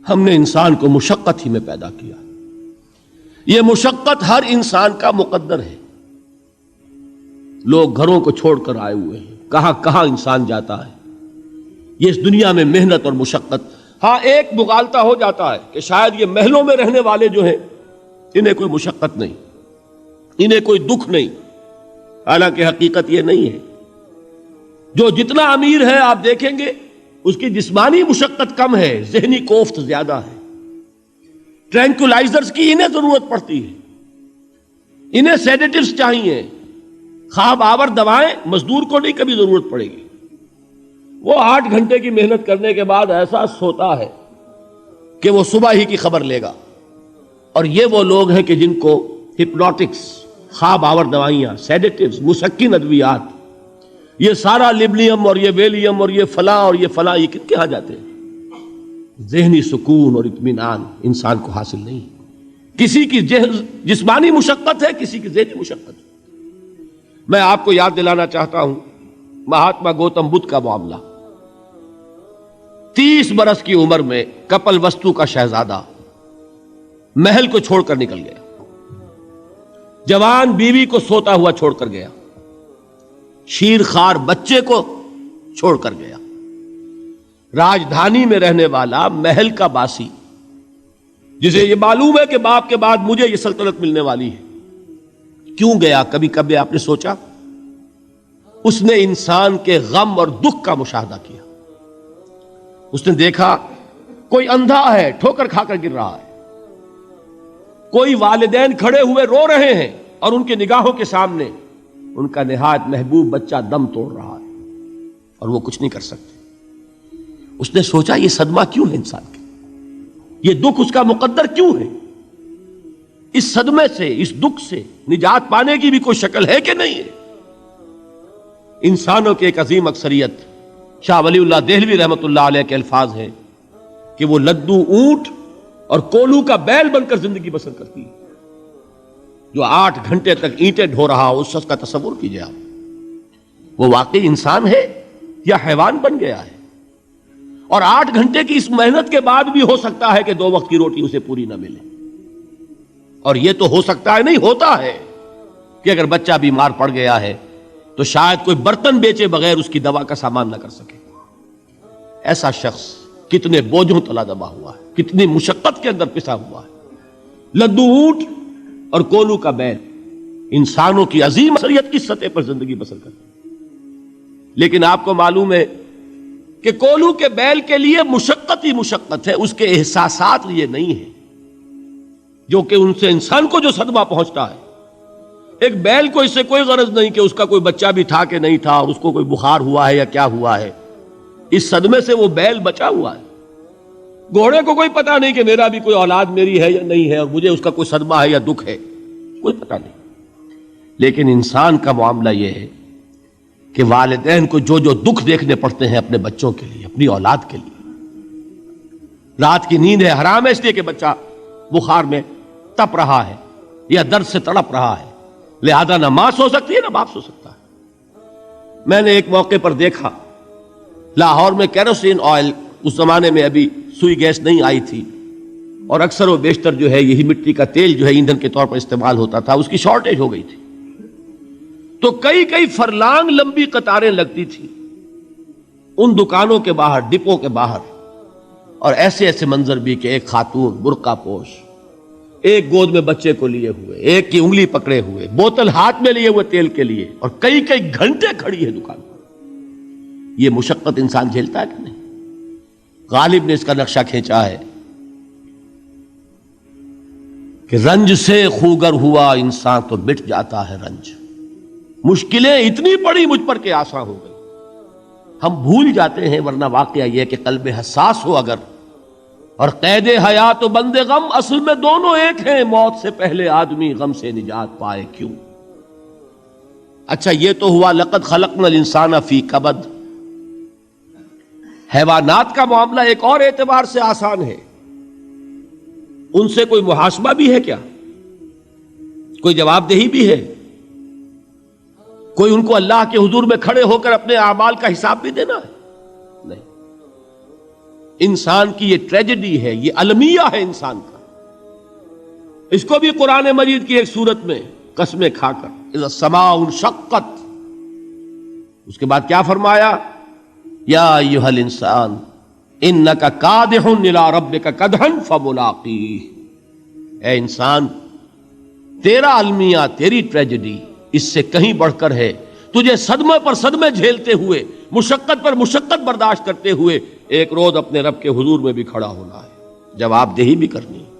ہم نے انسان کو مشقت ہی میں پیدا کیا. یہ مشقت ہر انسان کا مقدر ہے. لوگ گھروں کو چھوڑ کر آئے ہوئے ہیں، کہاں کہاں انسان جاتا ہے. یہ اس دنیا میں محنت اور مشقت. ہاں ایک مغالطہ ہو جاتا ہے کہ شاید یہ محلوں میں رہنے والے جو ہیں انہیں کوئی مشقت نہیں، انہیں کوئی دکھ نہیں. حالانکہ حقیقت یہ نہیں ہے. جو جتنا امیر ہے آپ دیکھیں گے اس کی جسمانی مشقت کم ہے، ذہنی کوفت زیادہ ہے. ٹرینکولائزرز کی انہیں ضرورت پڑتی ہے، انہیں سیڈیٹیوز چاہیے. خواب آور دوائیں مزدور کو نہیں کبھی ضرورت پڑے گی. وہ 8 گھنٹے کی محنت کرنے کے بعد ایسا سوتا ہے کہ وہ صبح ہی کی خبر لے گا. اور یہ وہ لوگ ہیں کہ جن کو ہپنوٹکس، خواب آور دوائیاں، سیڈیٹیوز، مسکن ادویات، یہ سارا لیبلیم اور یہ ویلیم اور یہ فلاں اور یہ فلاں، یہ کن کے ہاں جاتے ہیں. ذہنی سکون اور اطمینان انسان کو حاصل نہیں. کسی کی جسمانی مشقت ہے، کسی کی ذہنی مشقت. میں آپ کو یاد دلانا چاہتا ہوں مہاتما گوتم بدھ کا معاملہ. 30 برس کی عمر میں کپل وستو کا شہزادہ محل کو چھوڑ کر نکل گیا. جوان بیوی کو سوتا ہوا چھوڑ کر گیا. شیر خوار بچے کو چھوڑ کر گیا. راجدھانی میں رہنے والا محل کا باسی، جسے یہ معلوم ہے کہ باپ کے بعد مجھے یہ سلطنت ملنے والی ہے، کیوں گیا؟ کبھی کبھی آپ نے سوچا؟ اس نے انسان کے غم اور دکھ کا مشاہدہ کیا. اس نے دیکھا کوئی اندھا ہے، ٹھوکر کھا کر گر رہا ہے. کوئی والدین کھڑے ہوئے رو رہے ہیں اور ان کی نگاہوں کے سامنے ان کا نہایت محبوب بچہ دم توڑ رہا ہے اور وہ کچھ نہیں کر سکتے. اس نے سوچا یہ صدمہ کیوں ہے انسان کے، یہ دکھ اس کا مقدر کیوں ہے؟ اس صدمے سے، اس دکھ سے نجات پانے کی بھی کوئی شکل ہے کہ نہیں ہے؟ انسانوں کی ایک عظیم اکثریت، شاہ ولی اللہ دہلوی رحمۃ اللہ علیہ کے الفاظ ہیں کہ وہ لدو اونٹ اور کولو کا بیل بن کر زندگی بسر کرتی ہے. جو 8 گھنٹے تک اینٹیں ڈھو رہا ہو، اس شخص کا تصور کیجئے آپ. وہ واقعی انسان ہے یا حیوان بن گیا ہے؟ اور 8 گھنٹے کی اس محنت کے بعد بھی ہو سکتا ہے کہ 2 وقت کی روٹی اسے پوری نہ ملے. اور یہ تو ہو سکتا ہے، نہیں ہوتا ہے، کہ اگر بچہ بیمار پڑ گیا ہے تو شاید کوئی برتن بیچے بغیر اس کی دوا کا سامان نہ کر سکے. ایسا شخص کتنے بوجھوں تلا دبا ہوا ہے، کتنی مشقت کے اندر پسا ہوا ہے. لدو اونٹ اور کولو کا بیل انسانوں کی عظیم اکثریت کی سطح پر زندگی بسر کرتے ہیں. لیکن آپ کو معلوم ہے کہ کولو کے بیل کے لیے مشقت ہی مشقت ہے، اس کے احساسات یہ نہیں ہے جو کہ ان سے انسان کو جو صدمہ پہنچتا ہے. ایک بیل کو اس سے کوئی غرض نہیں کہ اس کا کوئی بچہ بھی تھا کہ نہیں تھا، اور اس کو کوئی بخار ہوا ہے یا کیا ہوا ہے. اس صدمے سے وہ بیل بچا ہوا ہے. گھوڑے کو کوئی پتہ نہیں کہ میرا بھی کوئی اولاد میری ہے یا نہیں ہے، اور مجھے اس کا کوئی صدمہ ہے یا دکھ ہے، کوئی پتہ نہیں. لیکن انسان کا معاملہ یہ ہے کہ والدین کو جو جو دکھ دیکھنے پڑتے ہیں اپنے بچوں کے لیے، اپنی اولاد کے لیے. رات کی نیند ہے حرام ہے اس لیے کہ بچہ بخار میں تپ رہا ہے یا درد سے تڑپ رہا ہے، لہذا نہ ماں سو سکتی ہے نہ باپ سو سکتا ہے. میں نے ایک موقع پر دیکھا لاہور میں کیروسین آئل، اس زمانے میں ابھی سوئی گیس نہیں آئی تھی، اور اکثر و بیشتر جو ہے یہی مٹی کا تیل جو ہے ایندھن کے طور پر استعمال ہوتا تھا، اس کی شارٹیج ہو گئی تھی. تو کئی فرلانگ لمبی قطاریں لگتی تھی ان دکانوں کے باہر، ڈپو کے باہر. اور ایسے ایسے منظر بھی کہ ایک خاتون برقع پوش، ایک گود میں بچے کو لیے ہوئے، ایک کی انگلی پکڑے ہوئے، بوتل ہاتھ میں لیے ہوئے تیل کے لیے، اور کئی گھنٹے کھڑی ہے دکان پر. یہ مشقت انسان جھیلتا ہے کہ نہیں؟ غالب نے اس کا نقشہ کھینچا ہے کہ رنج سے خوگر ہوا انسان تو مٹ جاتا ہے رنج. مشکلیں اتنی پڑی مجھ پر کہ آسان ہو گئی. ہم بھول جاتے ہیں، ورنہ واقعہ یہ کہ قلب حساس ہو اگر، اور قید حیات و بند غم اصل میں دونوں ایک ہیں. موت سے پہلے آدمی غم سے نجات پائے کیوں. اچھا یہ تو ہوا لقد خلقنا الانسان فی کبد. حیوانات کا معاملہ ایک اور اعتبار سے آسان ہے. ان سے کوئی محاسبہ بھی ہے کیا؟ کوئی جواب دہی بھی ہے؟ کوئی ان کو اللہ کے حضور میں کھڑے ہو کر اپنے اعمال کا حساب بھی دینا ہے؟ نہیں. انسان کی یہ ٹریجڈی ہے، یہ المیہ ہے انسان کا. اس کو بھی قرآن مجید کی ایک سورت میں قسمیں کھا کر اذا السماء انشقت، اس کے بعد کیا فرمایا؟ یا ایھا الانسان انک کادح الی ربک کدحا فملاقیہ، اے انسان تیرا المیہ، تیری ٹریجڈی اس سے کہیں بڑھ کر ہے. تجھے صدمے پر صدمے جھیلتے ہوئے، مشقت پر مشقت برداشت کرتے ہوئے ایک روز اپنے رب کے حضور میں بھی کھڑا ہونا ہے، جواب دہی بھی کرنی ہے.